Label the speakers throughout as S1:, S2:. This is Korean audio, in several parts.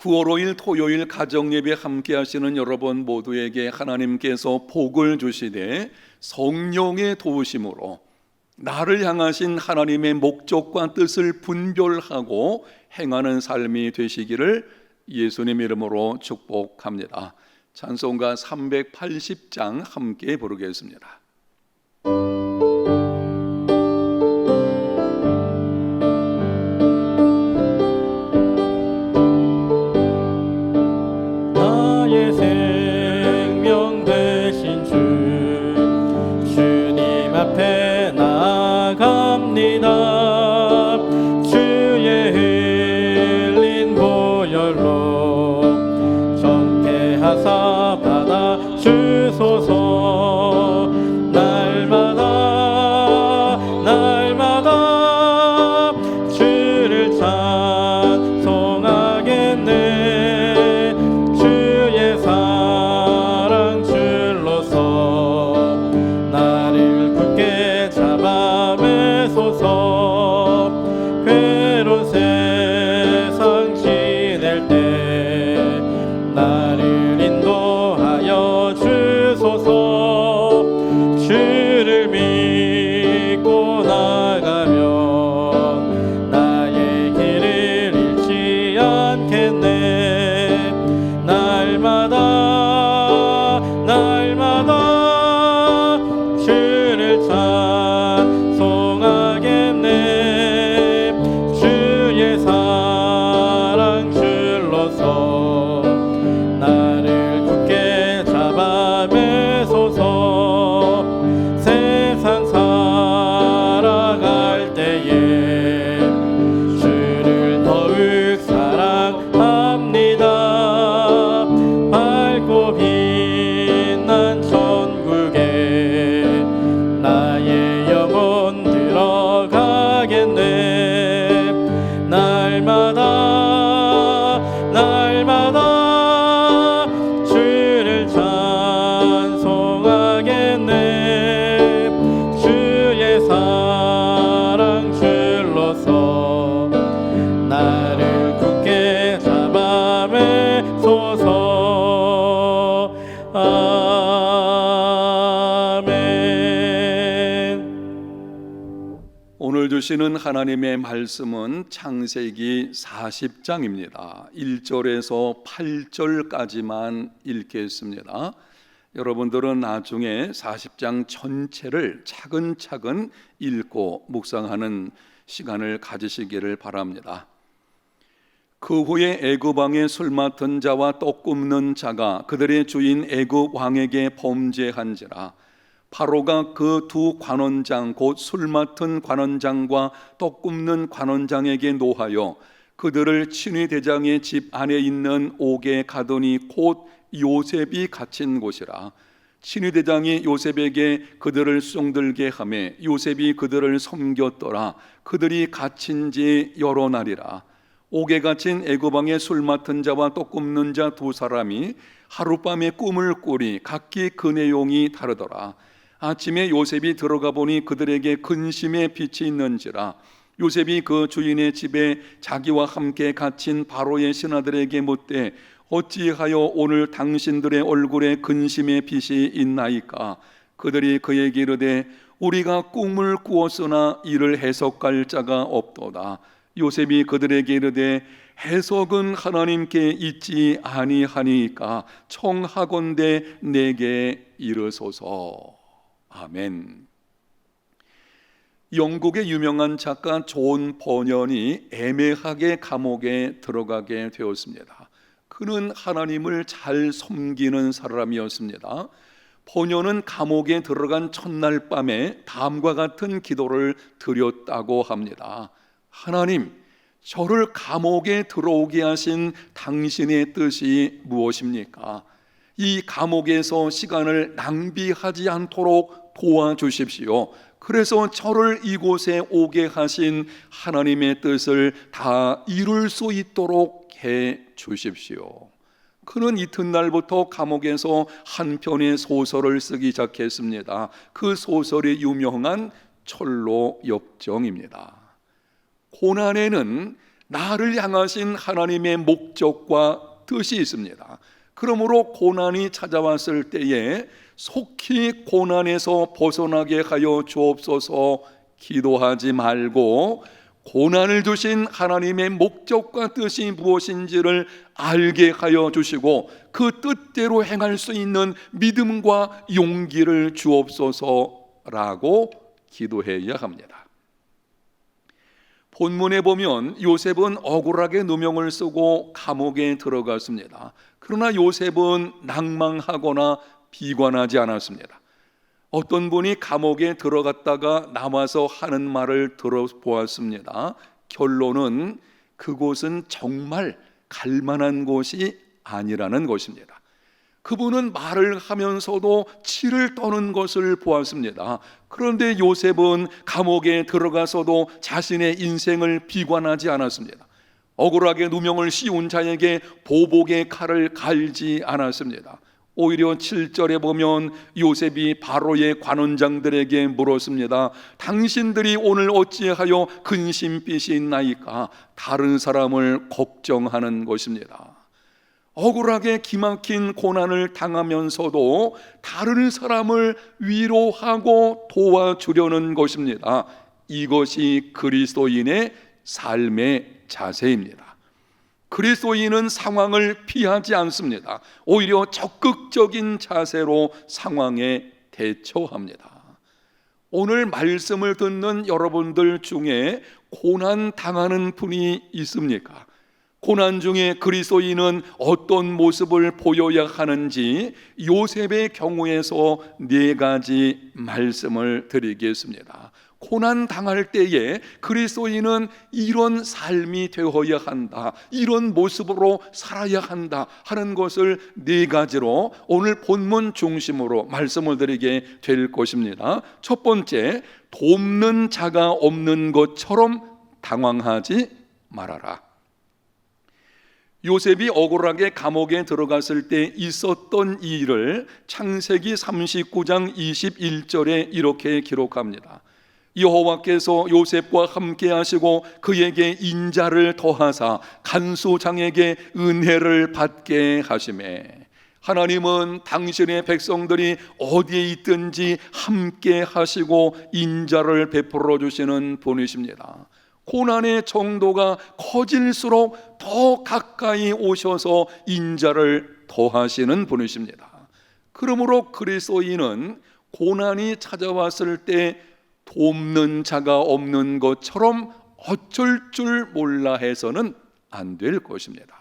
S1: 9월 5일 토요일 가정예배 함께 하시는 여러분 모두에게 하나님께서 복을 주시되 성령의 도우심으로 나를 향하신 하나님의 목적과 뜻을 분별하고 행하는 삶이 되시기를 예수님 이름으로 축복합니다. 찬송가 380장 함께 부르겠습니다. 오늘 주시는 하나님의 말씀은 창세기 40장입니다. 1절에서 8절까지만 읽겠습니다. 여러분들은 나중에 40장 전체를 차근차근 읽고 묵상하는 시간을 가지시기를 바랍니다. 그 후에 애굽 왕의 술 맡은 자와 떡 굽는 자가 그들의 주인 애굽 왕에게 범죄한지라. 바로가 그 두 관원장 곧 술 맡은 관원장과 떡 굽는 관원장에게 노하여 그들을 친위 대장의 집 안에 있는 옥에 가두니 곧 요셉이 갇힌 곳이라. 친위 대장이 요셉에게 그들을 수종들게 하매 요셉이 그들을 섬겼더라. 그들이 갇힌 지 여러 날이라. 옥에 갇힌 애굽 왕의 술 맡은 자와 떡 굽는 자 두 사람이 하룻밤에 꿈을 꾸리 각기 그 내용이 다르더라. 아침에 요셉이 들어가 보니 그들에게 근심의 빛이 있는지라. 요셉이 그 주인의 집에 자기와 함께 갇힌 바로의 신하들에게 묻되 어찌하여 오늘 당신들의 얼굴에 근심의 빛이 있나이까? 그들이 그에게 이르되 우리가 꿈을 꾸었으나 이를 해석할 자가 없도다. 요셉이 그들에게 이르되 해석은 하나님께 있지 아니하니까 청하건대 내게 이르소서. 아멘. 영국의 유명한 작가 존 버년이 애매하게 감옥에 들어가게 되었습니다. 그는 하나님을 잘 섬기는 사람이었습니다. 버년은 감옥에 들어간 첫날 밤에 다음과 같은 기도를 드렸다고 합니다. 하나님, 저를 감옥에 들어오게 하신 당신의 뜻이 무엇입니까? 이 감옥에서 시간을 낭비하지 않도록 도와주십시오. 그래서 저를 이곳에 오게 하신 하나님의 뜻을 다 이룰 수 있도록 해 주십시오. 그는 이튿날부터 감옥에서 한 편의 소설을 쓰기 시작했습니다. 그 소설이 유명한 철로 역정입니다. 고난에는 나를 향하신 하나님의 목적과 뜻이 있습니다. 그러므로 고난이 찾아왔을 때에 속히 고난에서 벗어나게 하여 주옵소서 기도하지 말고 고난을 주신 하나님의 목적과 뜻이 무엇인지를 알게 하여 주시고 그 뜻대로 행할 수 있는 믿음과 용기를 주옵소서라고 기도해야 합니다. 본문에 보면 요셉은 억울하게 누명을 쓰고 감옥에 들어갔습니다. 그러나 요셉은 낭망하거나 비관하지 않았습니다. 어떤 분이 감옥에 들어갔다가 나와서 하는 말을 들어보았습니다. 결론은 그곳은 정말 갈 만한 곳이 아니라는 것입니다. 그분은 말을 하면서도 치를 떠는 것을 보았습니다. 그런데 요셉은 감옥에 들어가서도 자신의 인생을 비관하지 않았습니다. 억울하게 누명을 씌운 자에게 보복의 칼을 갈지 않았습니다. 오히려 7절에 보면 요셉이 바로의 관원장들에게 물었습니다. 당신들이 오늘 어찌하여 근심빛이 있나이까? 다른 사람을 걱정하는 것입니다. 억울하게 기막힌 고난을 당하면서도 다른 사람을 위로하고 도와주려는 것입니다. 이것이 그리스도인의 삶의 자세입니다. 그리스도인은 상황을 피하지 않습니다. 오히려 적극적인 자세로 상황에 대처합니다. 오늘 말씀을 듣는 여러분들 중에 고난 당하는 분이 있습니까? 고난 중에 그리스도인은 어떤 모습을 보여야 하는지 요셉의 경우에서 4가지 말씀을 드리겠습니다. 고난 당할 때에 그리스도인은 이런 삶이 되어야 한다, 이런 모습으로 살아야 한다 하는 것을 4가지로 오늘 본문 중심으로 말씀을 드리게 될 것입니다. 첫 번째, 돕는 자가 없는 것처럼 당황하지 말아라. 요셉이 억울하게 감옥에 들어갔을 때 있었던 일을 창세기 39장 21절에 이렇게 기록합니다. 여호와께서 요셉과 함께 하시고 그에게 인자를 더하사 간수장에게 은혜를 받게 하시매. 하나님은 당신의 백성들이 어디에 있든지 함께 하시고 인자를 베풀어 주시는 분이십니다. 고난의 정도가 커질수록 더 가까이 오셔서 인자를 더하시는 분이십니다. 그러므로 그리스도인은 고난이 찾아왔을 때 돕는 자가 없는 것처럼 어쩔 줄 몰라 해서는 안 될 것입니다.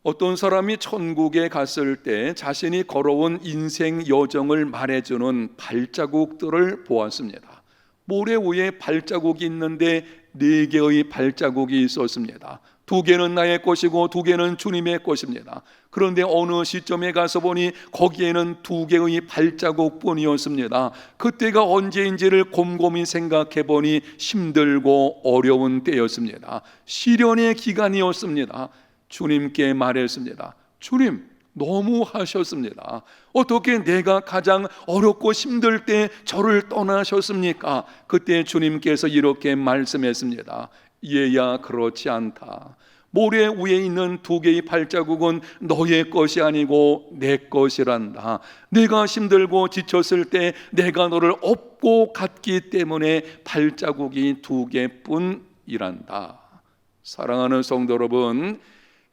S1: 어떤 사람이 천국에 갔을 때 자신이 걸어온 인생 여정을 말해주는 발자국들을 보았습니다. 모래 위에 발자국이 있는데 4개의 발자국이 있었습니다. 2개는 나의 것이고 2개는 주님의 것입니다. 그런데 어느 시점에 가서 보니 거기에는 2개의 발자국뿐이었습니다. 그때가 언제인지를 곰곰이 생각해 보니 힘들고 어려운 때였습니다. 시련의 기간이었습니다. 주님께 말했습니다. 주님, 너무 하셨습니다. 어떻게 내가 가장 어렵고 힘들 때 저를 떠나셨습니까? 그때 주님께서 이렇게 말씀했습니다. 얘야, 그렇지 않다. 모래 위에 있는 2개의 발자국은 너의 것이 아니고 내 것이란다. 내가 힘들고 지쳤을 때 내가 너를 업고 갔기 때문에 발자국이 2개뿐이란다. 사랑하는 성도 여러분,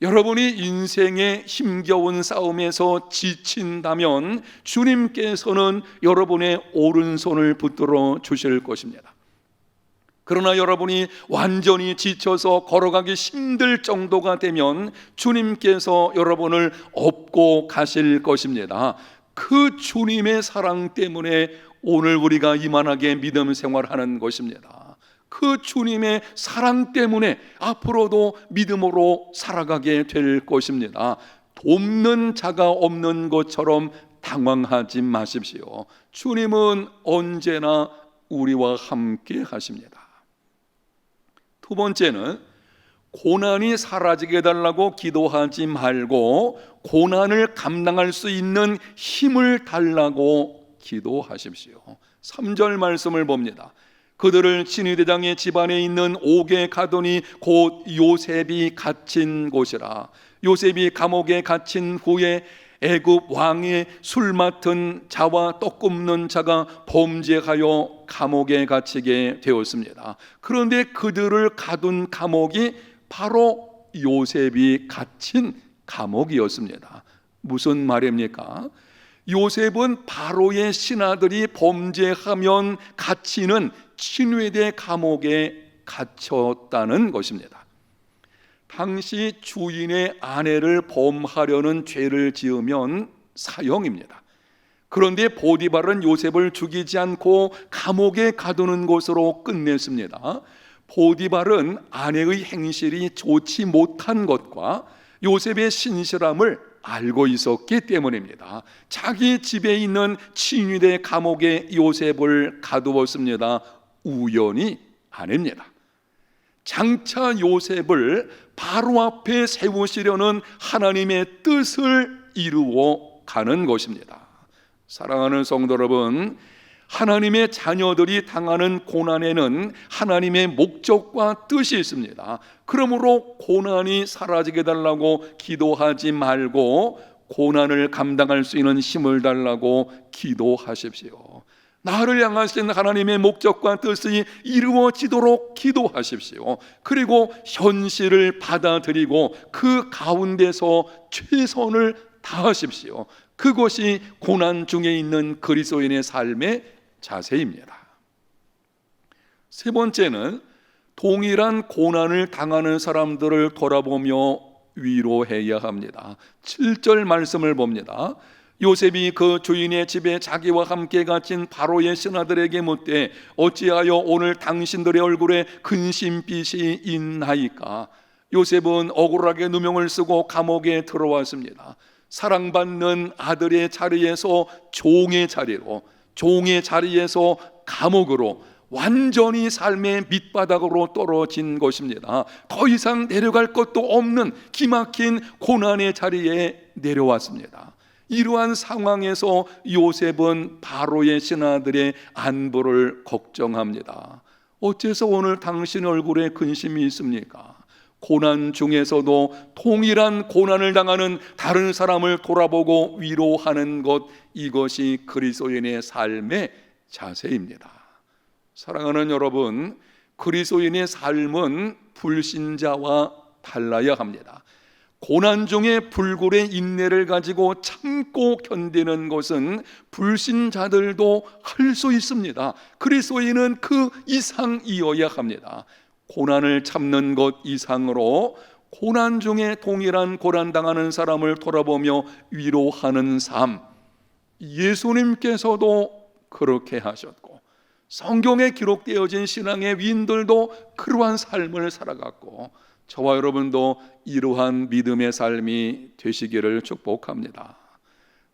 S1: 여러분이 인생의 힘겨운 싸움에서 지친다면 주님께서는 여러분의 오른손을 붙들어 주실 것입니다. 그러나 여러분이 완전히 지쳐서 걸어가기 힘들 정도가 되면 주님께서 여러분을 업고 가실 것입니다. 그 주님의 사랑 때문에 오늘 우리가 이만하게 믿음 생활하는 것입니다. 그 주님의 사랑 때문에 앞으로도 믿음으로 살아가게 될 것입니다. 돕는 자가 없는 것처럼 당황하지 마십시오. 주님은 언제나 우리와 함께 하십니다. 2번째는 고난이 사라지게 해달라고 기도하지 말고 고난을 감당할 수 있는 힘을 달라고 기도하십시오. 3절 말씀을 봅니다. 그들을 친위대장의 집안에 있는 옥에 가두니 곧 요셉이 갇힌 곳이라. 요셉이 감옥에 갇힌 후에 애굽 왕의 술 맡은 자와 떡 굽는 자가 범죄하여 감옥에 갇히게 되었습니다. 그런데 그들을 가둔 감옥이 바로 요셉이 갇힌 감옥이었습니다. 무슨 말입니까? 요셉은 바로의 신하들이 범죄하면 갇히는 친위대 감옥에 갇혔다는 것입니다. 당시 주인의 아내를 범하려는 죄를 지으면 사형입니다. 그런데 보디발은 요셉을 죽이지 않고 감옥에 가두는 것으로 끝냈습니다. 보디발은 아내의 행실이 좋지 못한 것과 요셉의 신실함을 알고 있었기 때문입니다. 자기 집에 있는 친위대 감옥에 요셉을 가두었습니다. 우연이 아닙니다. 장차 요셉을 바로 앞에 세우시려는 하나님의 뜻을 이루어 가는 것입니다. 사랑하는 성도 여러분, 하나님의 자녀들이 당하는 고난에는 하나님의 목적과 뜻이 있습니다. 그러므로 고난이 사라지게 달라고 기도하지 말고 고난을 감당할 수 있는 힘을 달라고 기도하십시오. 나를 향하신 하나님의 목적과 뜻이 이루어지도록 기도하십시오. 그리고 현실을 받아들이고 그 가운데서 최선을 다하십시오. 그것이 고난 중에 있는 그리스도인의 삶의 자세입니다. 세 번째는 동일한 고난을 당하는 사람들을 돌아보며 위로해야 합니다. 7절 말씀을 봅니다. 요셉이 그 주인의 집에 자기와 함께 갇힌 바로의 신하들에게 묻되 어찌하여 오늘 당신들의 얼굴에 근심빛이 있나이까? 요셉은 억울하게 누명을 쓰고 감옥에 들어왔습니다. 사랑받는 아들의 자리에서 종의 자리로, 종의 자리에서 감옥으로, 완전히 삶의 밑바닥으로 떨어진 것입니다. 더 이상 내려갈 것도 없는 기막힌 고난의 자리에 내려왔습니다. 이러한 상황에서 요셉은 바로의 신하들의 안부를 걱정합니다. 어째서 오늘 당신 얼굴에 근심이 있습니까? 고난 중에서도 동일한 고난을 당하는 다른 사람을 돌아보고 위로하는 것, 이것이 그리스도인의 삶의 자세입니다. 사랑하는 여러분, 그리스도인의 삶은 불신자와 달라야 합니다. 고난 중에 불굴의 인내를 가지고 참고 견디는 것은 불신자들도 할 수 있습니다. 그리스도인은 그 이상이어야 합니다. 고난을 참는 것 이상으로 고난 중에 동일한 고난 당하는 사람을 돌아보며 위로하는 삶, 예수님께서도 그렇게 하셨고 성경에 기록되어진 신앙의 위인들도 그러한 삶을 살아갔고 저와 여러분도 이러한 믿음의 삶이 되시기를 축복합니다.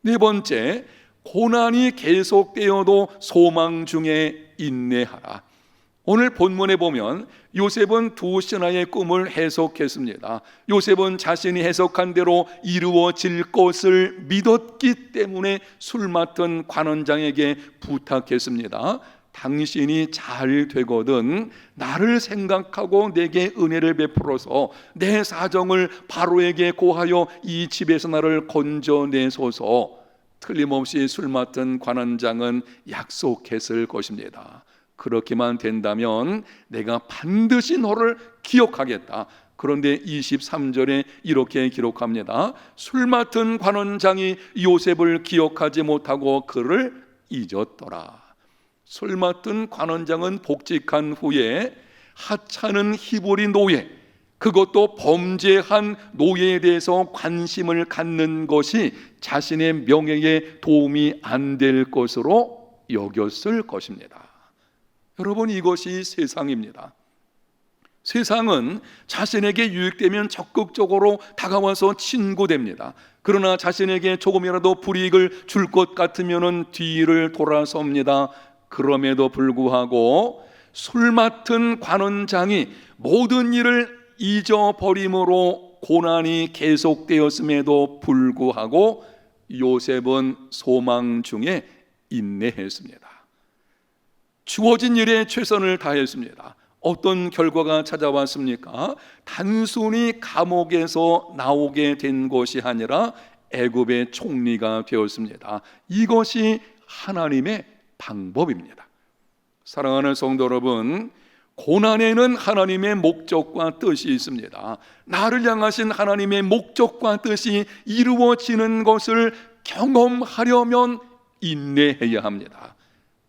S1: 네 번째, 고난이 계속되어도 소망 중에 인내하라. 오늘 본문에 보면 요셉은 두 신하의 꿈을 해석했습니다. 요셉은 자신이 해석한 대로 이루어질 것을 믿었기 때문에 술 맡은 관원장에게 부탁했습니다. 당신이 잘 되거든 나를 생각하고 내게 은혜를 베풀어서 내 사정을 바로에게 고하여 이 집에서 나를 건져내소서. 틀림없이 술 맡은 관원장은 약속했을 것입니다. 그렇게만 된다면 내가 반드시 너를 기억하겠다. 그런데 23절에 이렇게 기록합니다. 술 맡은 관원장이 요셉을 기억하지 못하고 그를 잊었더라. 술 맡은 관원장은 복직한 후에 하찮은 히브리 노예, 그것도 범죄한 노예에 대해서 관심을 갖는 것이 자신의 명예에 도움이 안 될 것으로 여겼을 것입니다. 여러분, 이것이 세상입니다. 세상은 자신에게 유익되면 적극적으로 다가와서 친구됩니다. 그러나 자신에게 조금이라도 불이익을 줄 것 같으면 뒤를 돌아섭니다. 그럼에도 불구하고 술 맡은 관원장이 모든 일을 잊어버림으로 고난이 계속되었음에도 불구하고 요셉은 소망 중에 인내했습니다. 주어진 일에 최선을 다했습니다. 어떤 결과가 찾아왔습니까? 단순히 감옥에서 나오게 된 것이 아니라 애굽의 총리가 되었습니다. 이것이 하나님의 방법입니다. 사랑하는 성도 여러분, 고난에는 하나님의 목적과 뜻이 있습니다. 나를 향하신 하나님의 목적과 뜻이 이루어지는 것을 경험하려면 인내해야 합니다.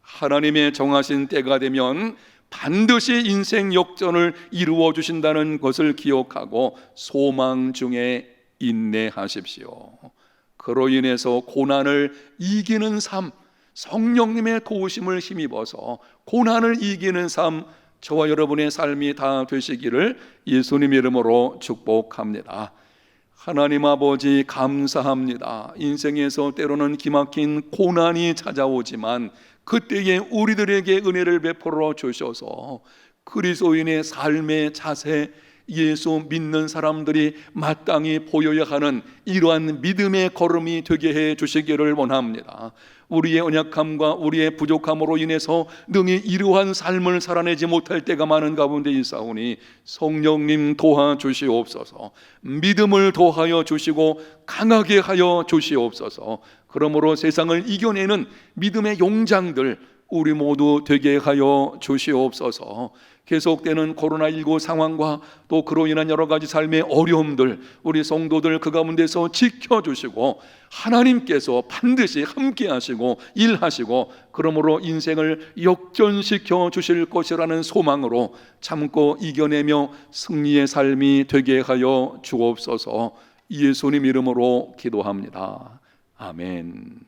S1: 하나님의 정하신 때가 되면 반드시 인생 역전을 이루어 주신다는 것을 기억하고 소망 중에 인내하십시오. 그로 인해서 고난을 이기는 삶, 성령님의 도우심을 힘입어서 고난을 이기는 삶, 저와 여러분의 삶이 다 되시기를 예수님 이름으로 축복합니다. 하나님 아버지 감사합니다. 인생에서 때로는 기막힌 고난이 찾아오지만 그때에 우리들에게 은혜를 베풀어 주셔서 그리스도인의 삶의 자세, 예수 믿는 사람들이 마땅히 보여야 하는 이러한 믿음의 걸음이 되게 해 주시기를 원합니다. 우리의 연약함과 우리의 부족함으로 인해서 능히 이러한 삶을 살아내지 못할 때가 많은 가운데 있사오니 성령님 도와주시옵소서. 믿음을 더하여 주시고 강하게 하여 주시옵소서. 그러므로 세상을 이겨내는 믿음의 용장들 우리 모두 되게 하여 주시옵소서. 계속되는 코로나19 상황과 또 그로 인한 여러 가지 삶의 어려움들, 우리 성도들 그 가운데서 지켜주시고 하나님께서 반드시 함께 하시고 일하시고 그러므로 인생을 역전시켜 주실 것이라는 소망으로 참고 이겨내며 승리의 삶이 되게 하여 주옵소서. 예수님 이름으로 기도합니다. 아멘.